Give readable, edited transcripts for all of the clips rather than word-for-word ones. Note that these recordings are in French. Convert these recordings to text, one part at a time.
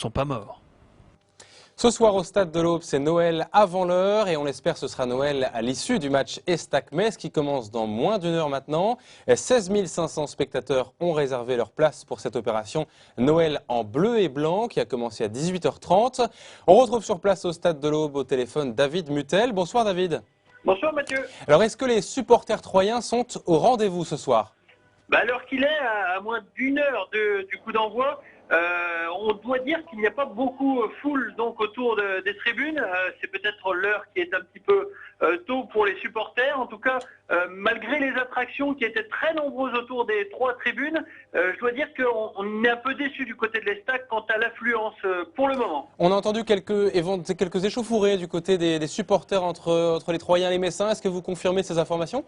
sont pas morts. Ce soir au Stade de l'Aube, c'est Noël avant l'heure et on espère que ce sera Noël à l'issue du match Estac-Metz qui commence dans moins d'une heure maintenant. 16 500 spectateurs ont réservé leur place pour cette opération Noël en bleu et blanc qui a commencé à 18h30. On retrouve sur place au Stade de l'Aube au téléphone David Mutel. Bonsoir David. Bonsoir Mathieu. Alors est-ce que les supporters troyens sont au rendez-vous ce soir ? À l'heure qu'il est, à moins d'une heure du coup d'envoi, on doit dire qu'il n'y a pas beaucoup foule donc autour des tribunes. C'est peut-être l'heure qui est un petit peu tôt pour les supporters. En tout cas, malgré les attractions qui étaient très nombreuses autour des trois tribunes, je dois dire qu'on est un peu déçu du côté de l'Estac quant à l'affluence pour le moment. On a entendu quelques échauffourées du côté des supporters entre les Troyens et les Messins. Est-ce que vous confirmez ces informations ?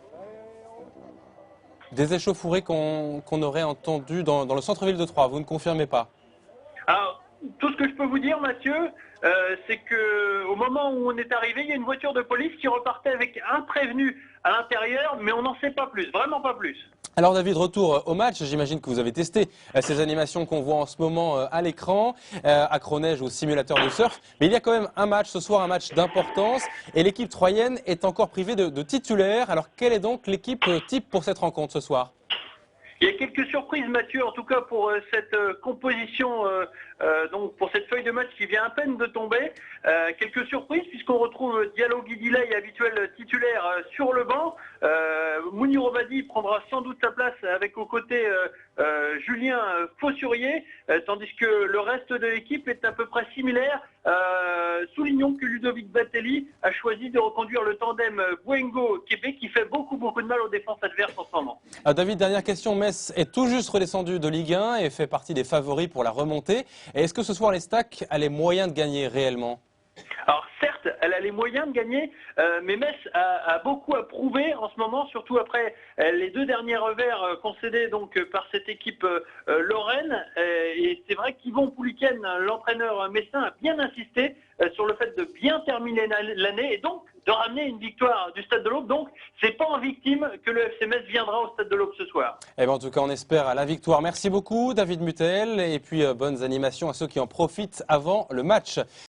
Des échauffourées qu'on aurait entendues dans le centre-ville de Troyes, vous ne confirmez pas? Alors, tout ce que je peux vous dire, Mathieu, c'est qu'au moment où on est arrivé, il y a une voiture de police qui repartait avec un prévenu à l'intérieur, mais on n'en sait pas plus, vraiment pas plus. Alors David, retour au match, j'imagine que vous avez testé ces animations qu'on voit en ce moment à l'écran, acroneige ou simulateur de surf, mais il y a quand même un match ce soir, un match d'importance, et l'équipe troyenne est encore privée de titulaire. Alors quelle est donc l'équipe type pour cette rencontre ce soir ? Il y a quelques surprises, Mathieu, en tout cas pour cette composition, donc pour cette feuille de match qui vient à peine de tomber. Quelques surprises puisqu'on retrouve Diallo Guidilay, habituel titulaire, sur le banc. Mounir Obadi prendra sans doute sa place avec aux côtés Julien Faussurier, tandis que le reste de l'équipe est à peu près similaire. Soulignons que Ludovic Batelli a choisi de reconduire le tandem Bouengo-Québec qui fait beaucoup de mal aux défenses adverses en ce moment. David, dernière question. Metz est tout juste redescendu de Ligue 1 et fait partie des favoris pour la remontée. Et est-ce que ce soir l'Estac a les moyens de gagner réellement ? Alors certes, elle a les moyens de gagner, mais Metz a beaucoup à prouver en ce moment, surtout après les deux derniers revers concédés donc par cette équipe lorraine. Et c'est vrai qu'Yvon Pouliken, l'entraîneur messin, a bien insisté sur le fait de bien terminer l'année et donc de ramener une victoire du Stade de l'Aube. Donc c'est pas en victime que le FC Metz viendra au Stade de l'Aube ce soir. Eh bien, en tout cas, on espère à la victoire. Merci beaucoup David Mutel et puis bonnes animations à ceux qui en profitent avant le match.